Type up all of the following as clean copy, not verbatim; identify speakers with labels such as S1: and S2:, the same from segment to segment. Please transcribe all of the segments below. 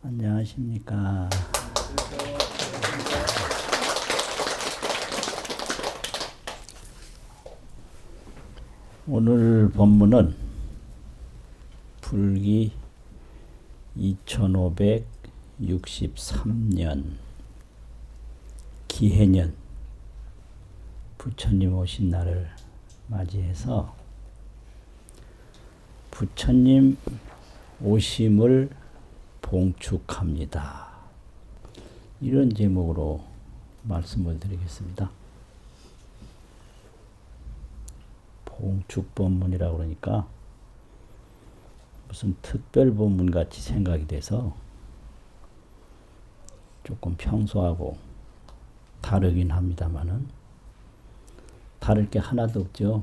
S1: 안녕하십니까. 오늘 본문은 불기 2563년 기해년 부처님 오신 날을 맞이해서 부처님 오심을 봉축합니다. 이런 제목으로 말씀을 드리겠습니다. 봉축법문이라고 그러니까 무슨 특별 법문 같이 생각이 돼서 조금 평소하고 다르긴 합니다만은 다를 게 하나도 없죠.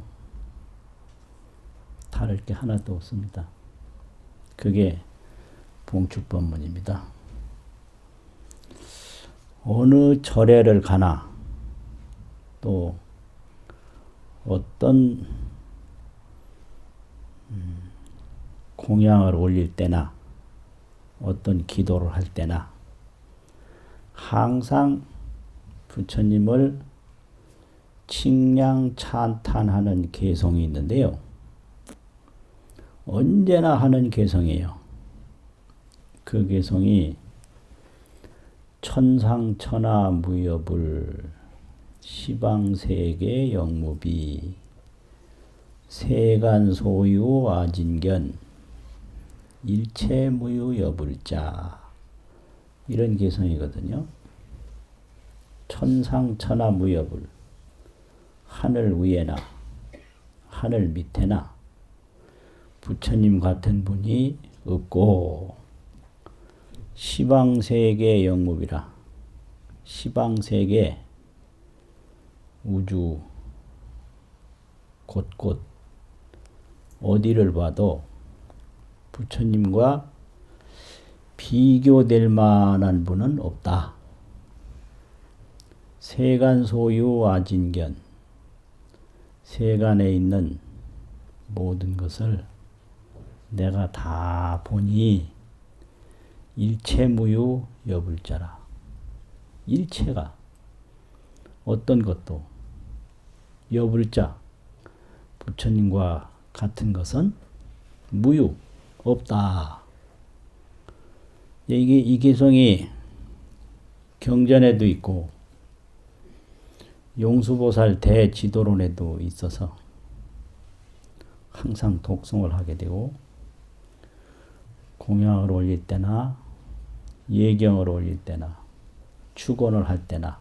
S1: 다를 게 하나도 없습니다. 그게 봉축법문입니다. 어느 절에를 가나 또 어떤 공양을 올릴 때나 어떤 기도를 할 때나 항상 부처님을 칭량 찬탄하는 개성이 있는데요. 언제나 하는 개성이에요. 그 개성이 천상천하 무여불 시방세계 영무비 세간소유 아진견 일체무유 여불자 이런 개성이거든요. 천상천하 무여불 하늘 위에나 하늘 밑에나 부처님 같은 분이 없고 시방세계 영무비라 시방세계 우주 곳곳 어디를 봐도 부처님과 비교될 만한 분은 없다. 세간소유 아진견 세간에 있는 모든 것을 내가 다 보니 일체무유 여불자라. 일체가 어떤 것도 여불자 부처님과 같은 것은 무유 없다. 이게 이 개성이 경전에도 있고 용수보살 대지도론에도 있어서 항상 독송을 하게 되고 공양을 올릴 때나 예경을 올릴 때나 축원을 할 때나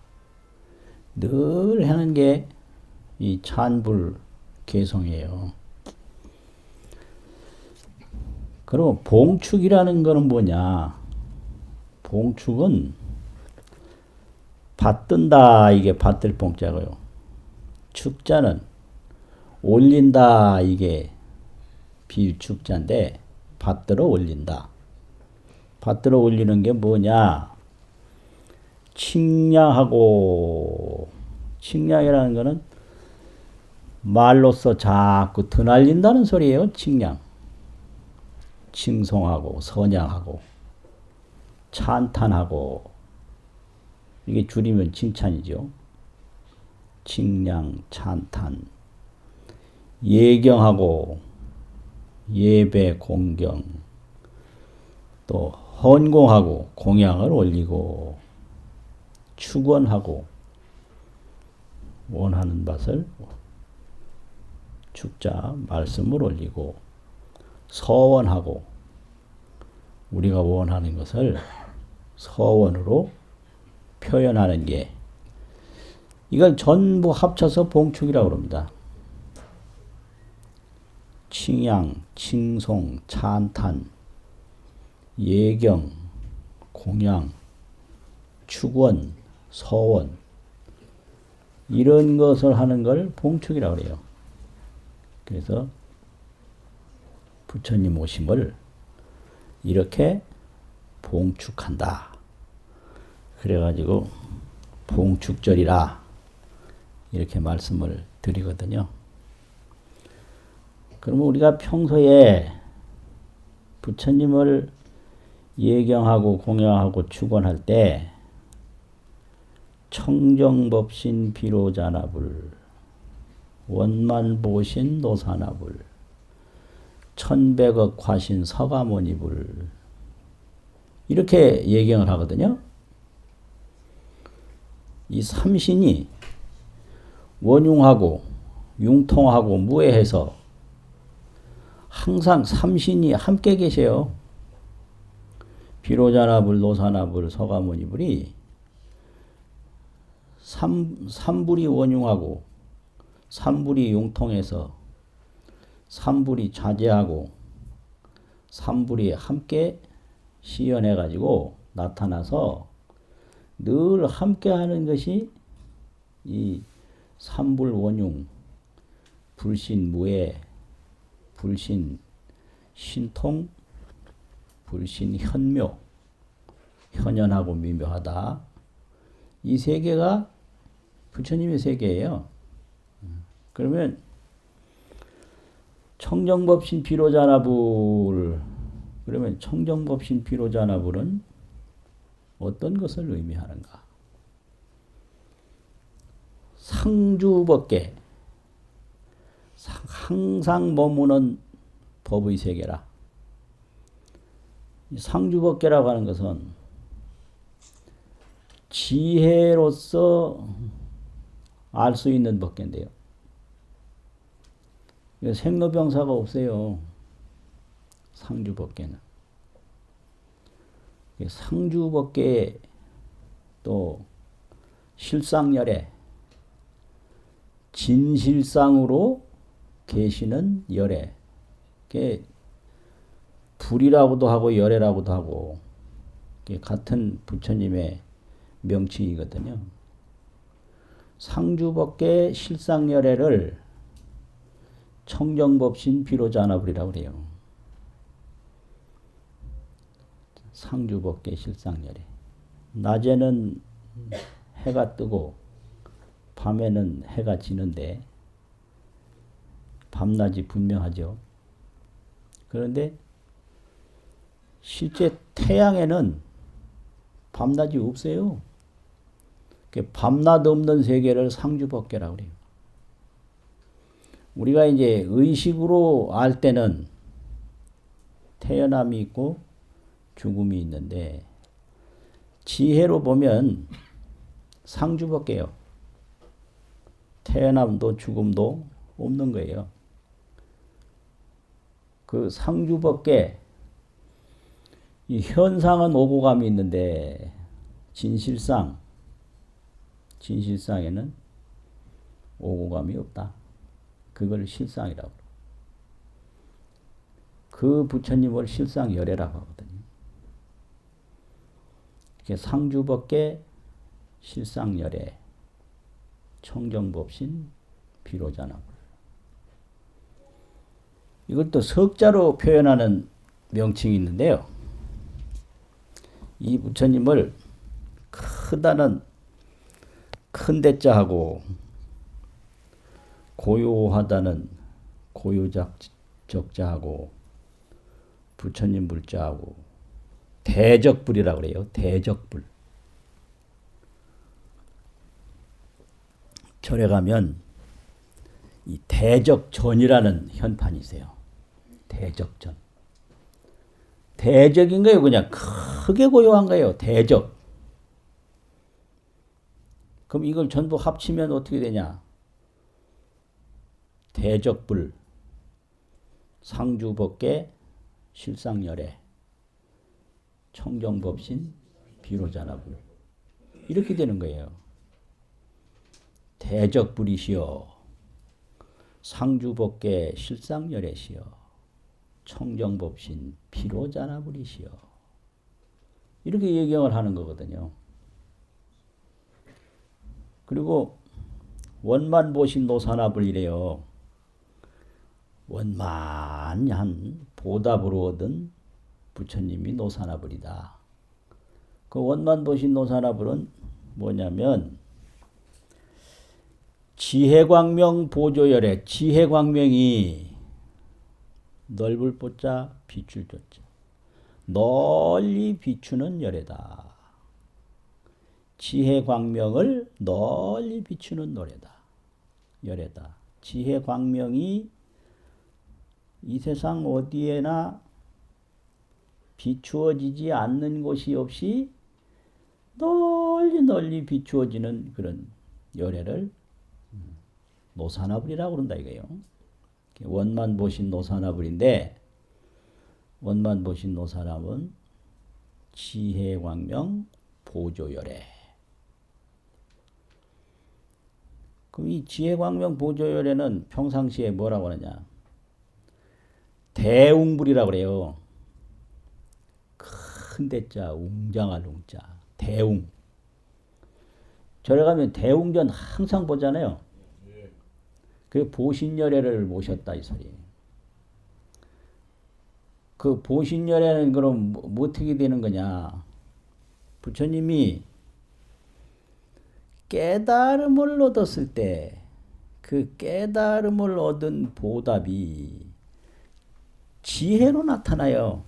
S1: 늘 하는 게 이 찬불 개성이에요. 그럼 봉축이라는 거는 뭐냐? 봉축은 받든다 이게 받들 봉자고요. 축자는 올린다 이게 비축자인데 받들어 올린다. 받들어 올리는 게 뭐냐? 칭량하고 칭량이라는 거는 말로써 자꾸 드날린다는 소리예요. 칭량. 칭송하고 선양하고 찬탄하고 이게 줄이면 칭찬이죠. 칭량 찬탄 예경하고 예배 공경 또 헌공하고 공양을 올리고 축원하고 원하는 것을 축자 말씀을 올리고 서원하고 우리가 원하는 것을 서원으로 표현하는 게 이걸 전부 합쳐서 봉축이라고 합니다. 칭양, 칭송, 찬탄, 예경, 공양, 축원, 서원 이런 것을 하는 걸 봉축이라고 해요. 그래서 부처님 오심을 이렇게 봉축한다. 그래가지고 봉축절이라 이렇게 말씀을 드리거든요. 그러면 우리가 평소에 부처님을 예경하고 공양하고 축원할 때 청정법신 비로자나불 원만보신 노사나불 천백억 화신 서가모니불 이렇게 예경을 하거든요. 이 삼신이 원융하고 융통하고 무해해서 항상 삼신이 함께 계세요. 비로자나불, 노사나불, 서가모니불이 삼불이 원융하고 삼불이 융통해서 삼불이 자제하고 삼불이 함께 시연해가지고 나타나서 늘 함께하는 것이 이 삼불 원융, 불신 무해, 불신 신통, 불신 현묘, 현연하고 미묘하다. 이 세 개가 부처님의 세계예요. 그러면 청정법신 비로자나불 그러면 청정법신 비로자나불은 어떤 것을 의미하는가? 상주법계 항상 머무는 법의 세계라. 상주법계라고 하는 것은 지혜로서 알 수 있는 법계인데요. 생로병사가 없어요. 상주법계는. 상주법계에 또 실상열애, 진실상으로 계시는 열애, 불이라고도 하고 열애라고도 하고 같은 부처님의 명칭이거든요. 상주법계 실상열애를 청정법신 비로자나불이라고 그래요. 상주법계 실상열애. 낮에는 해가 뜨고 밤에는 해가 지는데 밤낮이 분명하죠. 그런데 실제 태양에는 밤낮이 없어요. 밤낮 없는 세계를 상주법계라고 그래요. 우리가 이제 의식으로 알 때는 태어남이 있고 죽음이 있는데 지혜로 보면 상주법계예요. 태어남도 죽음도 없는 거예요. 그 상주법계 이 현상은 오고 감이 있는데 진실상에는 오고 감이 없다. 그걸 실상이라고. 그 부처님을 실상열애라고 하거든요. 상주법계 실상열애 청정법신 비로자나불. 이걸 또 석자로 표현하는 명칭이 있는데요. 이 부처님을 크다는 큰 대자하고 고요하다는 고요적자하고 부처님 불자하고 대적불이라고 그래요. 대적불. 절에 가면 이 대적전이라는 현판이 있어요. 대적전. 대적인 거예요. 그냥 크게 고요한 거예요. 대적. 그럼 이걸 전부 합치면 어떻게 되냐? 대적불, 상주법계, 실상열애, 청정법신, 비로자나불. 이렇게 되는 거예요. 대적불이시여, 상주법계, 실상열애시여, 청정법신, 비로자나불이시여. 이렇게 예경을 하는 거거든요. 그리고 원만보신 노사나불이래요. 원만한 보답으로 얻은 부처님이 노사나불이다. 그 원만보신 노사나불은 뭐냐면 지혜광명 보조열애, 지혜광명이 넓을 보자 빛줄 조자, 널리 비추는 열애다. 지혜 광명을 널리 비추는 노래다. 열애다. 지혜 광명이 이 세상 어디에나 비추어지지 않는 곳이 없이 널리 널리 비추어지는 그런 열애를 노사나불이라고 그런다 이거예요. 원만 보신 노사나불인데, 원만 보신 노사나불은 지혜 광명 보조열애. 그럼 이 지혜 광명 보조열애는 평상시에 뭐라고 하느냐? 대웅불이라고 그래요. 큰 대자, 웅장할 웅자. 대웅. 절에 가면 대웅전 항상 보잖아요. 그 보신열애를 모셨다 이 소리예요. 그 보신열애는 그럼 뭐 어떻게 되는 거냐? 부처님이 깨달음을 얻었을 때 그 깨달음을 얻은 보답이 지혜로 나타나요.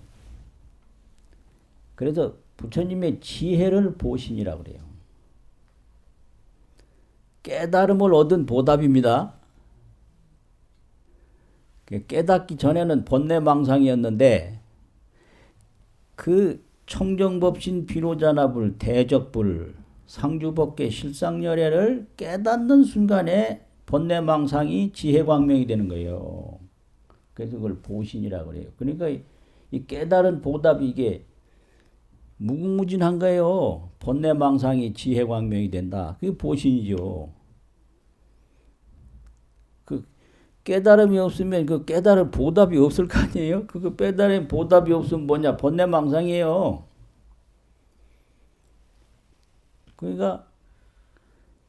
S1: 그래서 부처님의 지혜를 보신이라고 그래요. 깨달음을 얻은 보답입니다. 깨닫기 전에는 번뇌망상이었는데 그 청정법신 비로자나불 대적불 상주법계 실상열애를 깨닫는 순간에 번뇌망상이 지혜광명이 되는 거예요. 그래서 그걸 보신이라고 그래요. 그러니까 이 깨달은 보답이 이게 무궁무진한 거예요. 번뇌망상이 지혜광명이 된다. 그게 보신이죠. 그 깨달음이 없으면 그 깨달을 보답이 없을 거 아니에요? 그 깨달은 보답이 없으면 뭐냐? 번뇌망상이에요. 그러니까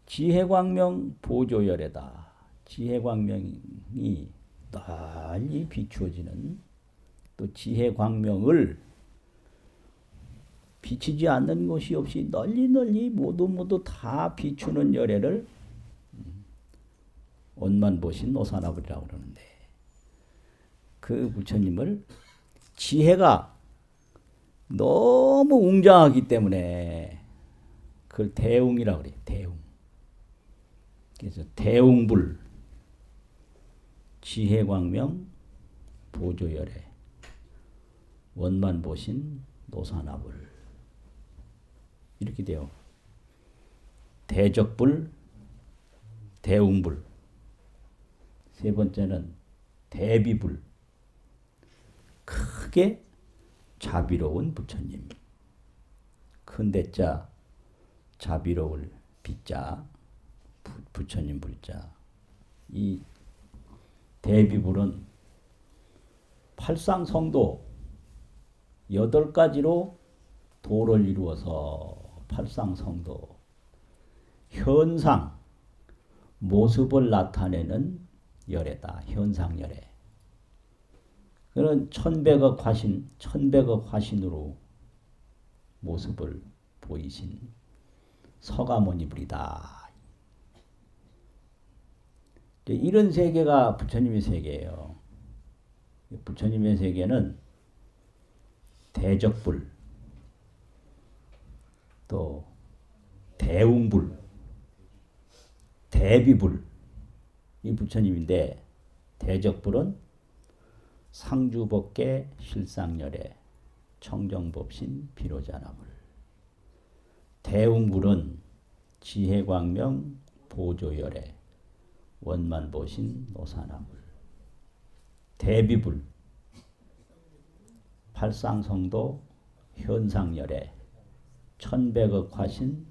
S1: 지혜광명 보조열애다. 지혜광명이 널리 비추어지는, 또 지혜광명을 비치지 않는 곳이 없이 널리 널리 모두 다 비추는 열애를 원만 보신 노사나불이라고 그러는데, 그 부처님을 지혜가 너무 웅장하기 때문에 그걸 대웅이라고 그래요. 대웅. 그래서 대웅불, 지혜광명, 보조열애, 원만 보신 노사나불 이렇게 돼요. 대적불, 대웅불. 세 번째는 대비불. 크게 자비로운 부처님. 큰 대자, 자비로울 비자, 부처님 불자. 이 대비불은 팔상성도 8가지로 도를 이루어서 팔상성도, 현상, 모습을 나타내는 열애다. 현상열애. 그는 천백억 화신으로 모습을 보이신 서가모니불이다. 이런 세계가 부처님의 세계예요. 부처님의 세계는 대적불, 또 대웅불, 대비불, 이 부처님인데, 대적불은 상주법계 실상열애 청정법신 비로자나불, 대웅불은 지혜광명 보조열애 원만보신 노사나불, 대비불 팔상성도 현상열애 천백억 화신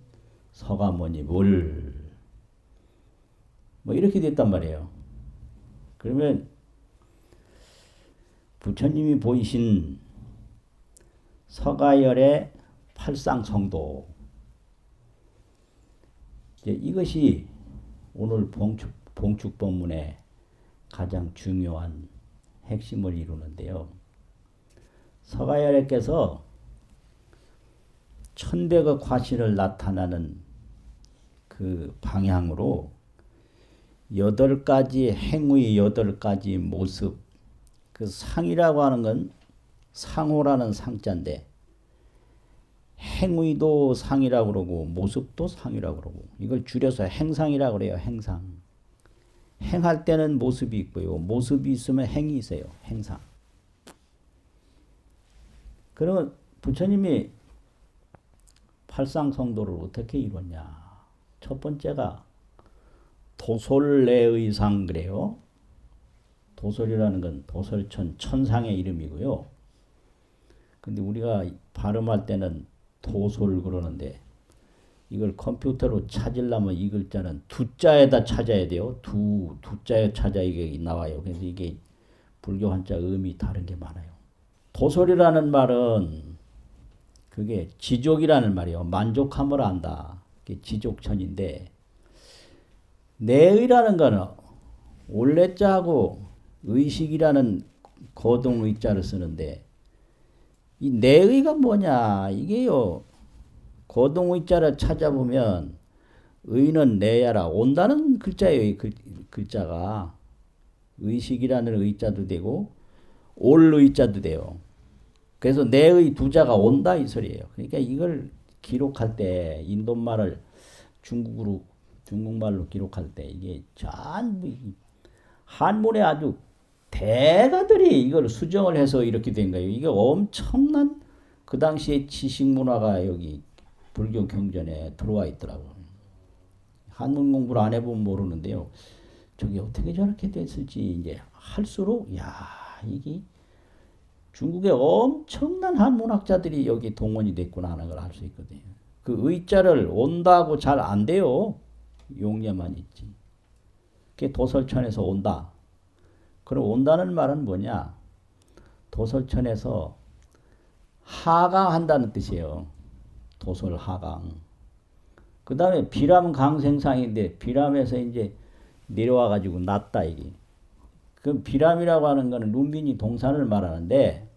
S1: 서가모니불, 뭐 이렇게 됐단 말이에요. 그러면 부처님이 보이신 서가열의 팔상성도, 이것이 오늘 봉축법문의 가장 중요한 핵심을 이루는데요. 서가열애께서 천백억 화신을 나타나는 그 방향으로 8가지 행의 8가지 모습, 그 상이라고 하는 건 상호라는 상자인데 행위도 상이라고 그러고 모습도 상이라고 그러고 이걸 줄여서 행상이라고 그래요. 행상. 행할 때는 모습이 있고요. 모습이 있으면 행이 있어요. 행상. 그러면 부처님이 팔상성도를 어떻게 이뤘냐. 첫 번째가 도솔내의상 그래요. 도솔이라는 건 도솔천 천상의 이름이고요. 근데 우리가 발음할 때는 도솔 그러는데 이걸 컴퓨터로 찾으려면 이 글자는 두자에다 찾아야 돼요. 두자에 찾아 이게 나와요. 그래서 이게 불교 한자 음이 다른 게 많아요. 도솔이라는 말은 그게 지족이라는 말이에요. 만족함을 안다. 그게 지족천인데 내의라는 거는 올레자하고 의식이라는 거동의자를 쓰는데 이 내의가 뭐냐 이게요. 거동의자를 찾아보면 의는 내야라 온다는 글자예요. 이 글자가 의식이라는 의자도 되고 올 의자도 돼요. 그래서 내의 두자가 온다 이 소리예요. 그러니까 이걸 기록할 때 인도말을 중국말로 기록할 때 이게 전부 한문에 아주 대가들이 이걸 수정을 해서 이렇게 된 거예요. 이게 엄청난 그 당시에 지식 문화가 여기 불교 경전에 들어와 있더라고요. 한문 공부를 안 해보면 모르는데요. 저게 어떻게 저렇게 됐을지 이제 할수록 야 이게 중국의 엄청난 한문학자들이 여기 동원이 됐구나 하는 걸 알 수 있거든요. 그 의자를 온다고 잘 안 돼요. 용례만 있지. 그게 도설천에서 온다. 그럼 온다는 말은 뭐냐? 도설천에서 하강한다는 뜻이에요. 도설 하강. 그 다음에 비람강생상인데 비람에서 이제 내려와 가지고 났다 이게. 그 비람이라고 하는 거는 룸비니 동산을 말하는데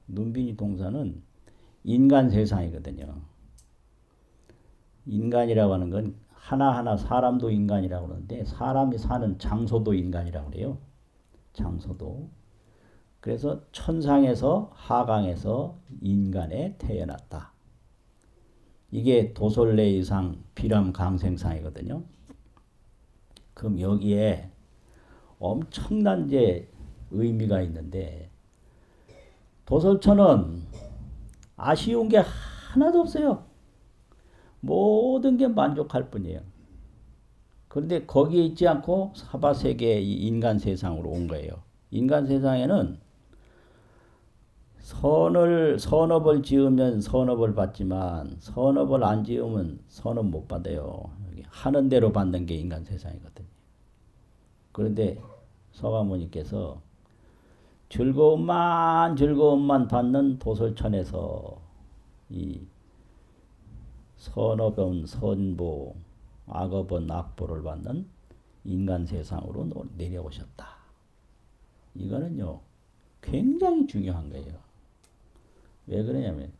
S1: 룸비니 동산은 인간 세상이거든요. 인간이라고 하는 건 하나하나 사람도 인간이라고 그러는데 사람이 사는 장소도 인간이라고 그래요. 장소도. 그래서 천상에서 하강에서 인간에 태어났다. 이게 도솔내의상 비람강생상이거든요. 그럼 여기에 엄청난 이제 의미가 있는데 도솔천은 아쉬운 게 하나도 없어요. 모든 게 만족할 뿐이에요. 그런데 거기에 있지 않고 사바세계 이 인간 세상으로 온 거예요. 인간 세상에는 선업을 지으면 선업을 받지만 선업을 안 지으면 선업 못 받아요. 하는 대로 받는 게 인간 세상이거든요. 그런데 서가모니께서 즐거움만 받는 도솔천에서 이 선업은 선보, 악업은 악보를 받는 인간 세상으로 내려오셨다. 이거는요, 굉장히 중요한 거예요. 왜 그러냐면,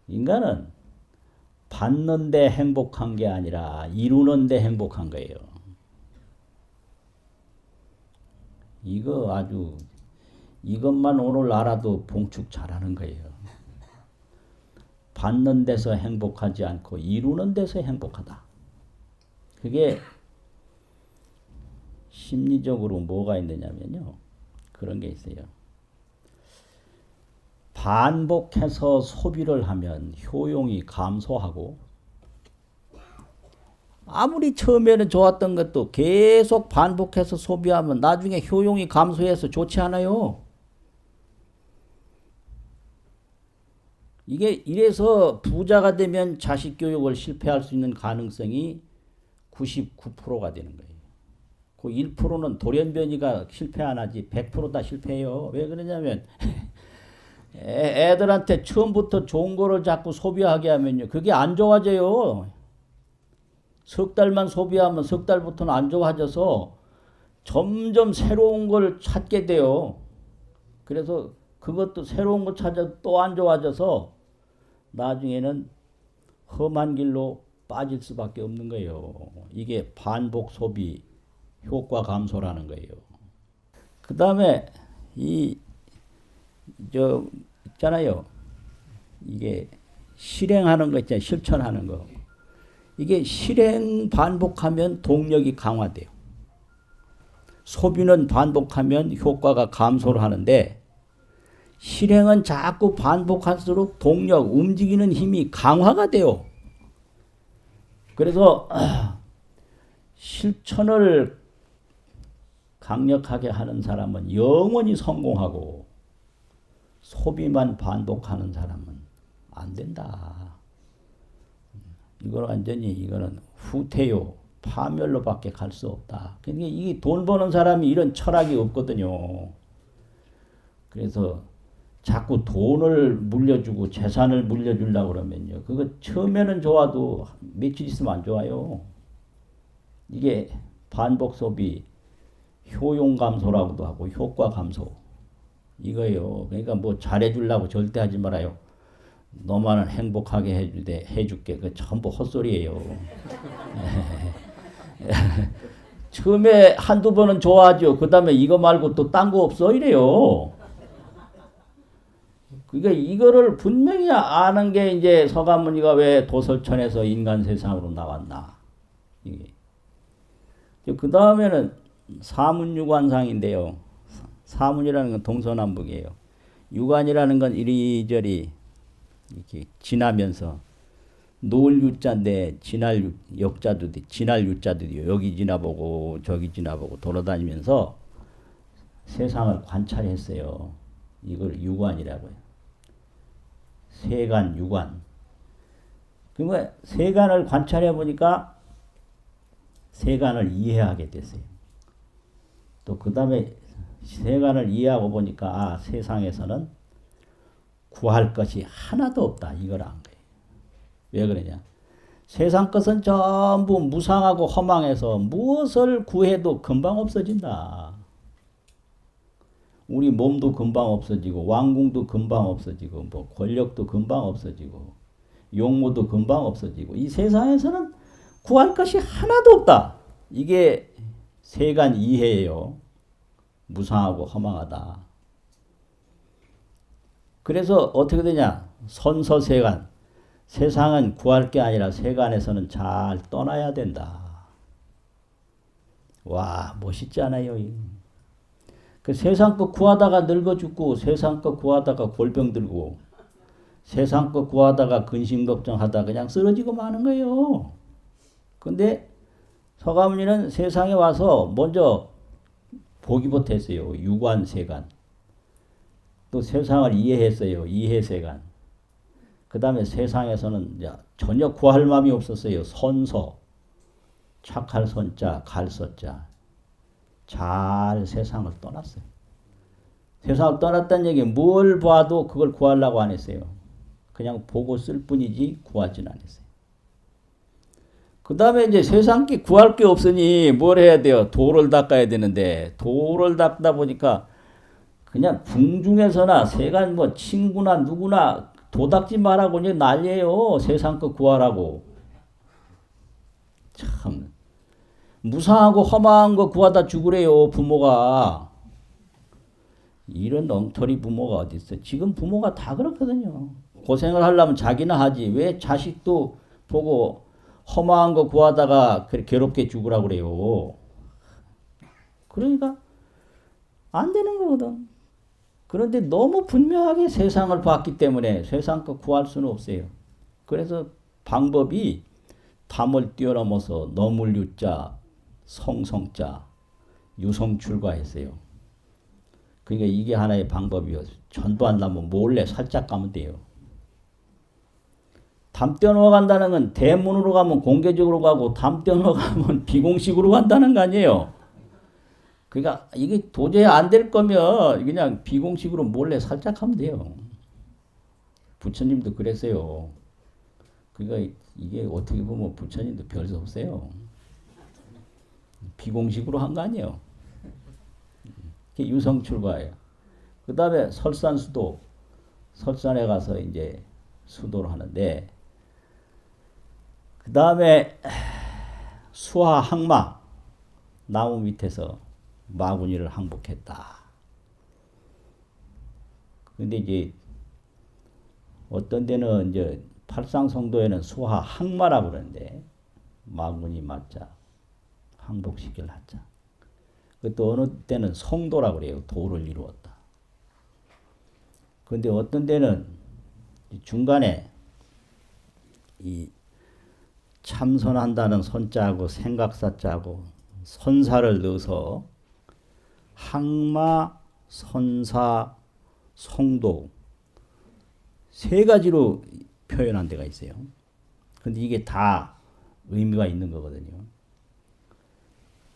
S1: 인간은 받는데 행복한 게 아니라 이루는데 행복한 거예요. 이것만 오늘 알아도 봉축 잘하는 거예요. 받는 데서 행복하지 않고 이루는 데서 행복하다. 그게 심리적으로 뭐가 있느냐면요. 그런 게 있어요. 반복해서 소비를 하면 효용이 감소하고 아무리 처음에는 좋았던 것도 계속 반복해서 소비하면 나중에 효용이 감소해서 좋지 않아요. 이게 이래서 부자가 되면 자식 교육을 실패할 수 있는 가능성이 99%가 되는 거예요. 그 1%는 돌연변이가 실패 안 하지 100%다 실패해요. 왜 그러냐면 애들한테 처음부터 좋은 거를 자꾸 소비하게 하면요. 그게 안 좋아져요. 석 달만 소비하면 석 달부터는 안 좋아져서 점점 새로운 걸 찾게 돼요. 그래서 그것도 새로운 걸 찾아 또 안 좋아져서 나중에는 험한 길로 빠질 수밖에 없는 거예요. 이게 반복 소비 효과 감소라는 거예요. 그 다음에 이 저 있잖아요. 이게 실행하는 거 있잖아요. 실천하는 거. 이게 실행 반복하면 동력이 강화돼요. 소비는 반복하면 효과가 감소를 하는데 실행은 자꾸 반복할수록 동력, 움직이는 힘이 강화가 돼요. 그래서 실천을 강력하게 하는 사람은 영원히 성공하고 소비만 반복하는 사람은 안 된다. 이거는 완전히 이거는 후퇴요, 파멸로밖에 갈 수 없다. 그러니까 이 돈 버는 사람이 이런 철학이 없거든요. 그래서 자꾸 돈을 물려주고 재산을 물려주려고 그러면요. 그거 처음에는 좋아도 며칠 있으면 안 좋아요. 이게 반복 소비, 효용 감소라고도 하고 효과 감소. 이거예요. 그러니까 뭐 잘해주려고 절대 하지 말아요. 너만은 행복하게 해줄게. 그 전부 헛소리예요. 처음에 한두 번은 좋아하죠. 그 다음에 이거 말고 또 딴 거 없어? 이래요. 그러니까 이거를 분명히 아는 게 이제 서가모니가 왜 도설천에서 인간 세상으로 나왔나. 이게. 그 다음에는 사문유관상인데요. 사문이라는 건 동서남북이에요. 유관이라는 건 이리저리 이렇게 지나면서 노을 유자인데 지날 역자도 지날 유자도 여기 지나보고 저기 지나보고 돌아다니면서 세상을 관찰했어요. 이걸 유관이라고 해요. 세간 유관. 그러니까 세간을 관찰해 보니까 세간을 이해하게 됐어요. 또 그 다음에 세간을 이해하고 보니까 아, 세상에서는 구할 것이 하나도 없다. 이걸 안 거예요. 왜 그러냐? 세상 것은 전부 무상하고 허망해서 무엇을 구해도 금방 없어진다. 우리 몸도 금방 없어지고 왕궁도 금방 없어지고 뭐 권력도 금방 없어지고 용모도 금방 없어지고 이 세상에서는 구할 것이 하나도 없다. 이게 세간 이해예요. 무상하고 허망하다. 그래서 어떻게 되냐? 선서세간. 세상은 구할 게 아니라 세간에서는 잘 떠나야 된다. 와, 멋있지 않아요? 그 세상 거 구하다가 늙어 죽고 세상 거 구하다가 골병 들고 세상 거 구하다가 근심 걱정하다 그냥 쓰러지고 마는 거예요. 근데 서가모니는 세상에 와서 먼저 보기부터 했어요. 유관세간. 또 세상을 이해했어요. 이해세간. 그 다음에 세상에서는 전혀 구할 마음이 없었어요. 선서. 착할 선자, 갈 서자. 잘 세상을 떠났어요. 세상을 떠났다는 얘기는 뭘 봐도 그걸 구하려고 안 했어요. 그냥 보고 쓸 뿐이지 구하지는 않았어요. 그 다음에 이제 세상께 구할 게 없으니 뭘 해야 돼요? 도를 닦아야 되는데 도를 닦다 보니까 그냥 궁중에서나 세간 뭐 친구나 누구나 도 닦지 말라고 이제 난리예요. 세상 거 구하라고. 참 무상하고 험한 거 구하다 죽으래요. 부모가. 이런 엉터리 부모가 어디 있어. 지금 부모가 다 그렇거든요. 고생을 하려면 자기나 하지. 왜 자식도 보고 험한 거 구하다가 괴롭게 죽으라고 그래요. 그러니까 안 되는 거거든. 그런데 너무 분명하게 세상을 봤기 때문에 세상 거 구할 수는 없어요. 그래서 방법이 담을 뛰어넘어서 너물 유자, 성성자, 유성출가했어요. 그러니까 이게 하나의 방법이요. 전부 한다면 몰래 살짝 가면 돼요. 담 떼어넣어 간다는 건 대문으로 가면 공개적으로 가고 담 떼어넣어 가면 비공식으로 간다는 거 아니에요. 그러니까 이게 도저히 안 될 거면 그냥 비공식으로 몰래 살짝 하면 돼요. 부처님도 그랬어요. 그러니까 이게 어떻게 보면 부처님도 별 수 없어요. 비공식으로 한 거 아니에요. 그게 유성출가예요. 그 다음에 설산수도. 설산에 가서 이제 수도를 하는데 그 다음에 수하 항마 나무 밑에서 마구니를 항복했다. 근데 이제 어떤 데는 이제 팔상성도에는 수하 항마라고 그러는데 마군이 맞자 항복시킬 하자. 또 어느 때는 성도라고 그래요. 도를 이루었다. 근데 어떤 데는 중간에 이 참선한다는 선자하고 생각사자하고 선사를 넣어서 항마, 선사, 성도 세 가지로 표현한 데가 있어요. 근데 이게 다 의미가 있는 거거든요.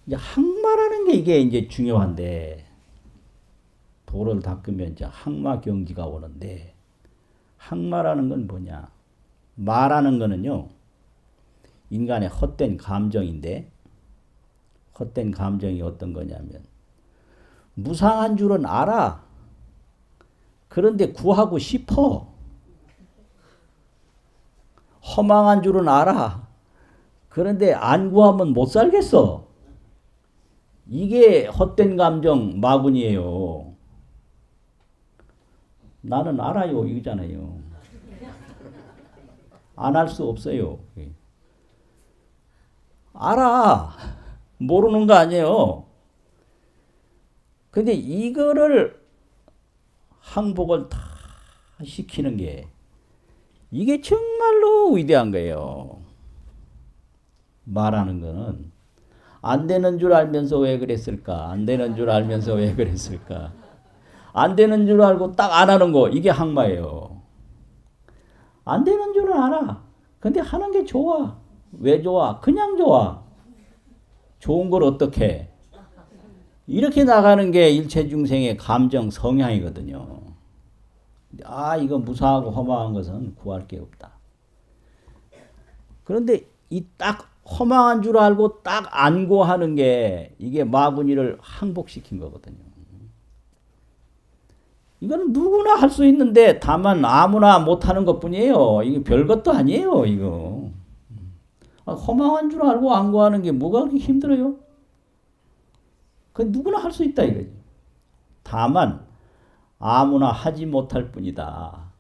S1: 이제 항마라는 게 이게 이제 중요한데 도를 닦으면 이제 항마 경지가 오는데 항마라는 건 뭐냐? 마라는 거는요. 인간의 헛된 감정인데 헛된 감정이 어떤 거냐면 무상한 줄은 알아. 그런데 구하고 싶어. 허망한 줄은 알아. 그런데 안 구하면 못 살겠어. 이게 헛된 감정 마군이에요. 나는 알아요. 이거잖아요. 안 할 수 없어요. 알아. 모르는 거 아니에요. 근데 이거를 항복을 다 시키는 게 이게 정말로 위대한 거예요. 말하는 거는 안 되는 줄 알면서 왜 그랬을까? 안 되는 줄 알면서 왜 그랬을까? 안 되는 줄 알고 딱 안 하는 거 이게 항마예요. 안 되는 줄은 알아. 근데 하는 게 좋아. 왜 좋아? 그냥 좋아. 좋은 걸 어떻게 해? 이렇게 나가는 게 일체중생의 감정 성향이거든요. 아, 이거 무상하고 허망한 것은 구할 게 없다. 그런데 이 딱 허망한 줄 알고 딱 안 구하는 게 이게 마구니를 항복시킨 거거든요. 이건 누구나 할 수 있는데 다만 아무나 못하는 것뿐이에요. 이게 별것도 아니에요. 이거. 허망한 줄 알고 안 구하는 게 뭐가 그렇게 힘들어요? 그 누구나 할 수 있다 이거지. 다만 아무나 하지 못할 뿐이다.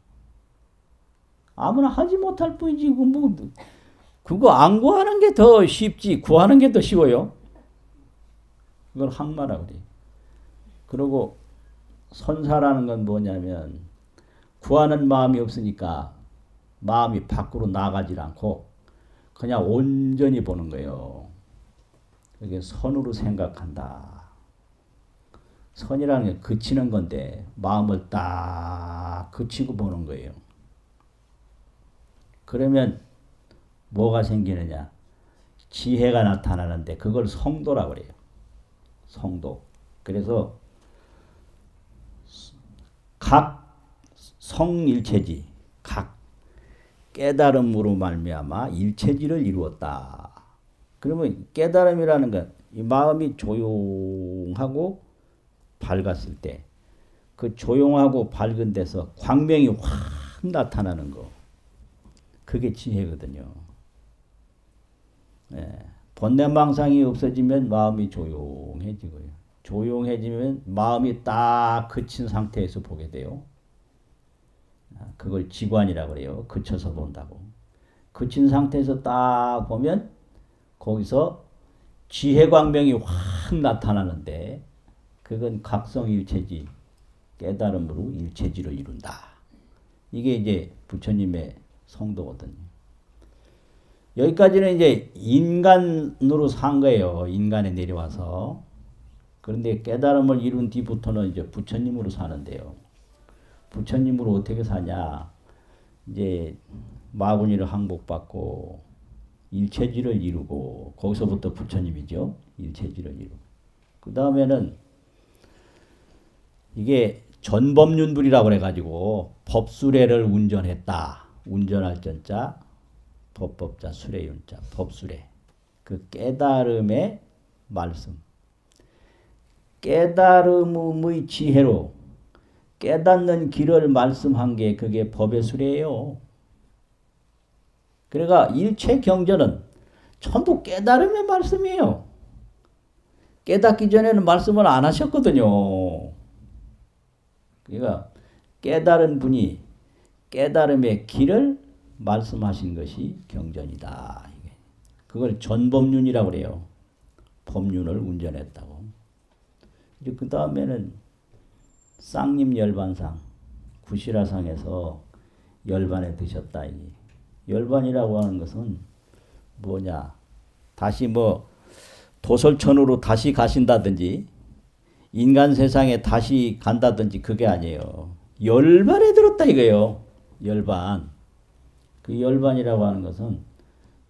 S1: 아무나 하지 못할 뿐이지. 그거 안 구하는 게 더 쉽지. 구하는 게 더 쉬워요. 그걸 항마라고 그래. 그리고 선사라는 건 뭐냐면 구하는 마음이 없으니까 마음이 밖으로 나가질 않고 그냥 온전히 보는 거예요. 그게 선으로 생각한다. 선이라는 게 그치는 건데 마음을 딱 그치고 보는 거예요. 그러면 뭐가 생기느냐? 지혜가 나타나는데 그걸 성도라고 그래요. 성도. 그래서 각 성일체지. 각 깨달음으로 말미암아 일체지를 이루었다. 그러면 깨달음이라는 건 이 마음이 조용하고 밝았을 때 그 조용하고 밝은 데서 광명이 확 나타나는 거. 그게 지혜거든요. 예. 번뇌망상이 없어지면 마음이 조용해지고요. 조용해지면 마음이 딱 그친 상태에서 보게 돼요. 그걸 지관이라고 그래요. 그쳐서 본다고. 그친 상태에서 딱 보면 거기서 지혜광명이 확 나타나는데 그건 각성일체지, 깨달음으로 일체지를 이룬다. 이게 이제 부처님의 성도거든요. 여기까지는 이제 인간으로 산 거예요. 인간에 내려와서. 그런데 깨달음을 이룬 뒤부터는 이제 부처님으로 사는데요. 부처님으로 어떻게 사냐? 이제 마구니를 항복받고 일체지를 이루고 거기서부터 부처님이죠. 일체지를 이루고. 그 다음에는 이게 전법륜불이라고 그래가지고 법수레를 운전했다. 운전할 전자, 법법자, 수레윤자, 법수레. 그 깨달음의 말씀. 깨달음의 지혜로 깨닫는 길을 말씀한 게 그게 법의 수레예요. 그러니까 일체 경전은 전부 깨달음의 말씀이에요. 깨닫기 전에는 말씀을 안 하셨거든요. 그러니까 깨달은 분이 깨달음의 길을 말씀하신 것이 경전이다. 그걸 전법륜이라고 그래요. 법륜을 운전했다고. 이제 그 다음에는 쌍님 열반상, 구시라상에서 열반에 드셨다. 열반이라고 하는 것은 뭐냐? 다시 뭐 도솔천으로 다시 가신다든지 인간 세상에 다시 간다든지 그게 아니에요. 열반에 들었다 이거예요. 열반. 그 열반이라고 하는 것은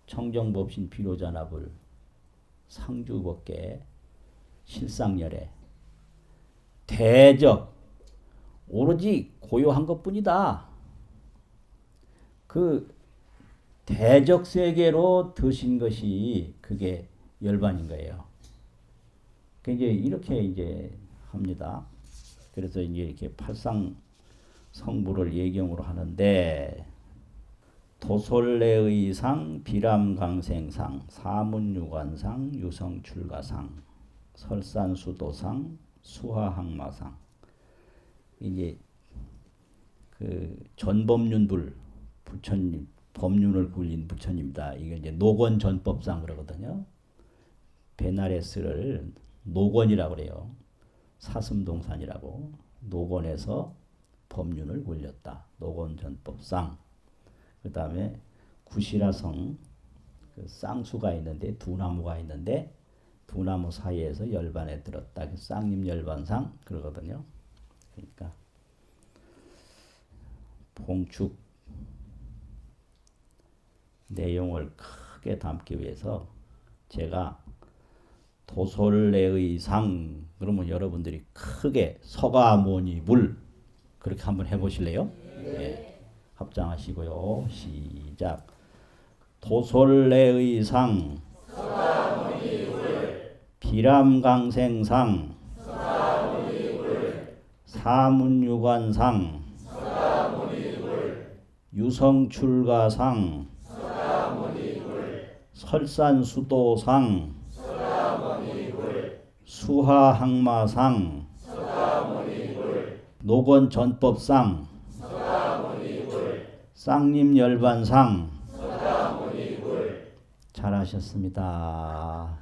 S1: 청정법신 비로자납을 상주법계 실상열애 대적 오로지 고요한 것뿐이다. 그 대적 세계로 드신 것이 그게 열반인 거예요. 이제 이렇게 이제 합니다. 그래서 이제 이렇게 팔상 성부를 예경으로 하는데 도솔내의상, 비람강생상, 사문유관상, 유성출가상, 설산수도상, 수화항마상. 이제 그 전법륜불 부처님 법륜을 굴린 부처님이다. 이게 이제 노건 전법상 그러거든요. 베나레스를 노건이라고 그래요. 사슴동산이라고 노건에서 법륜을 굴렸다. 노건 전법상. 그 다음에 구시라성 그 쌍수가 있는데 두 나무가 있는데 두 나무 사이에서 열반에 들었다. 쌍님 열반상 그러거든요. 그러니까 봉축 내용을 크게 담기 위해서 제가 도솔내의상 그러면 여러분들이 크게 서가모니불 그렇게 한번 해보실래요? 네. 합장하시고요. 시작. 도솔내의상 비람강생상 사문유관상 유성출가상 설산수도상 수하항마상 노건전법상 쌍림열반상 잘하셨습니다.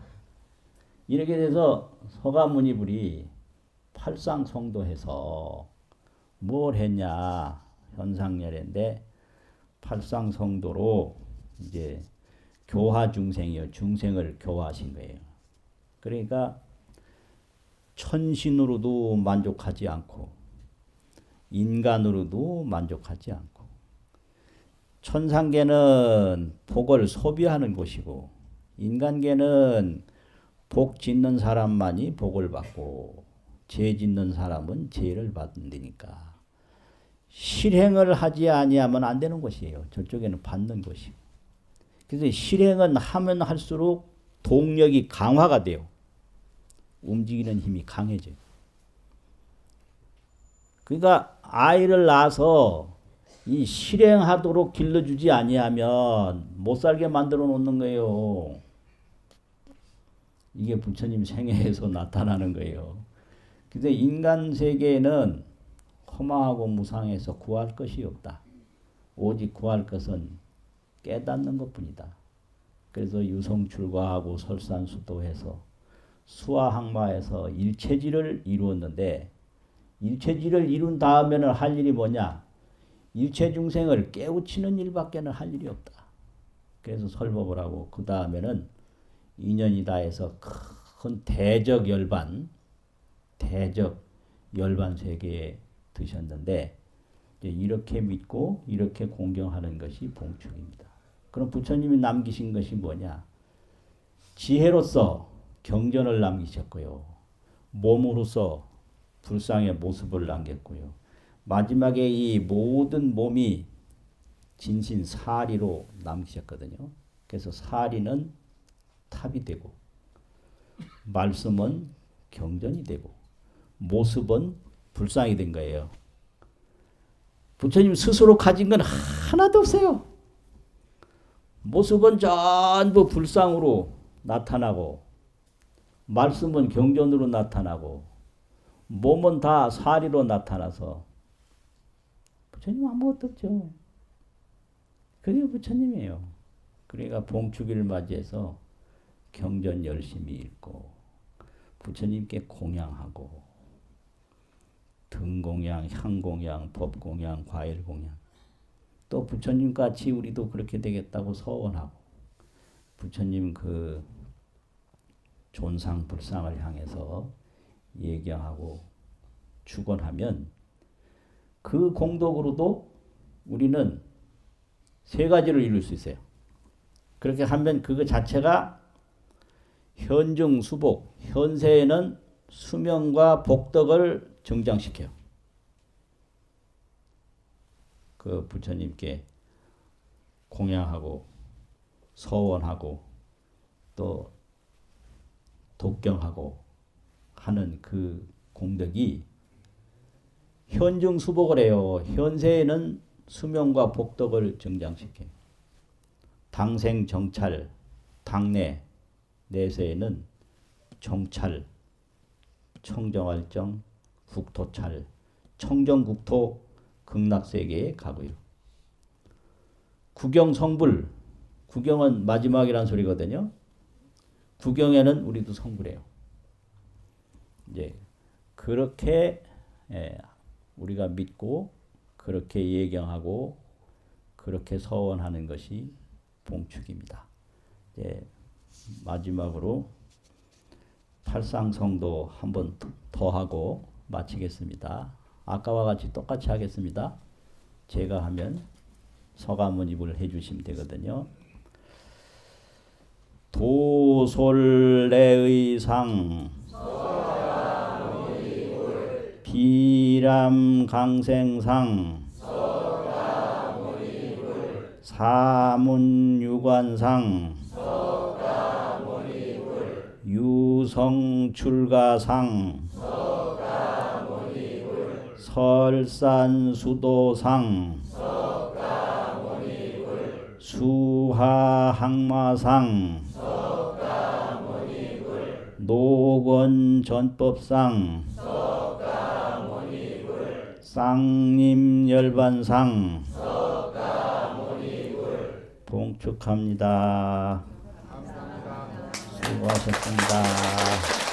S1: 이렇게 돼서 서가모니불이 팔상성도해서 뭘 했냐 현상열애인데 팔상성도로 이제 교화 중생이요 중생을 교화하신 거예요. 그러니까 천신으로도 만족하지 않고 인간으로도 만족하지 않고 천상계는 복을 소비하는 곳이고 인간계는 복 짓는 사람만이 복을 받고 죄 짓는 사람은 죄를 받는다니까 실행을 하지 아니하면 안 되는 곳이에요. 저쪽에는 받는 곳이고 그래서 실행은 하면 할수록 동력이 강화가 돼요. 움직이는 힘이 강해져요. 그러니까 아이를 낳아서 이 실행하도록 길러주지 아니하면 못 살게 만들어 놓는 거예요. 이게 부처님 생애에서 나타나는 거예요. 근데 인간 세계에는 허망하고 무상해서 구할 것이 없다. 오직 구할 것은 깨닫는 것뿐이다. 그래서 유성출가하고 설산수도해서 수화항마에서 일체지를 이루었는데 일체지를 이룬 다음에는 할 일이 뭐냐? 일체 중생을 깨우치는 일밖에는 할 일이 없다. 그래서 설법을 하고 그 다음에는 인연이다 해서 큰 대적 열반 세계에 드셨는데 이렇게 믿고 이렇게 공경하는 것이 봉축입니다. 그럼 부처님이 남기신 것이 뭐냐? 지혜로서 경전을 남기셨고요. 몸으로서 불상의 모습을 남겼고요. 마지막에 이 모든 몸이 진신 사리로 남기셨거든요. 그래서 사리는 탑이 되고 말씀은 경전이 되고 모습은 불상이 된 거예요. 부처님 스스로 가진 건 하나도 없어요. 모습은 전부 불상으로 나타나고 말씀은 경전으로 나타나고 몸은 다 사리로 나타나서 부처님 아무것도 없죠. 그게 부처님이에요. 그러니까 봉축일을 맞이해서 경전 열심히 읽고 부처님께 공양하고 등공양, 향공양, 법공양, 과일공양 또 부처님같이 우리도 그렇게 되겠다고 서원하고 부처님 그 존상 불상을 향해서 예경하고 축원하면 그 공덕으로도 우리는 세 가지를 이룰 수 있어요. 그렇게 하면 그거 자체가 현중 수복, 현세에는 수명과 복덕을 정장시켜요. 그 부처님께 공양하고 서원하고 또 독경하고 하는 그 공덕이 현중 수복을 해요. 현세에는 수명과 복덕을 정장시켜요. 당생 정찰, 당내, 내세에는 정찰, 청정활정, 국토찰, 청정국토, 극락세계에 가고요. 구경성불, 구경은 마지막이라는 소리거든요. 구경에는 우리도 성불해요. 이제 그렇게 우리가 믿고 그렇게 예경하고 그렇게 서원하는 것이 봉축입니다. 이제 마지막으로 팔상성도 한번 더 하고 마치겠습니다. 아까와 같이 똑같이 하겠습니다. 제가 하면 서가모니불 해주시면 되거든요. 도솔내의상 비람강생상 사문유관상 유성출가상 설산수도상 수하항마상 노건전법상 쌍림열반상 봉축합니다. 수고하셨습니다.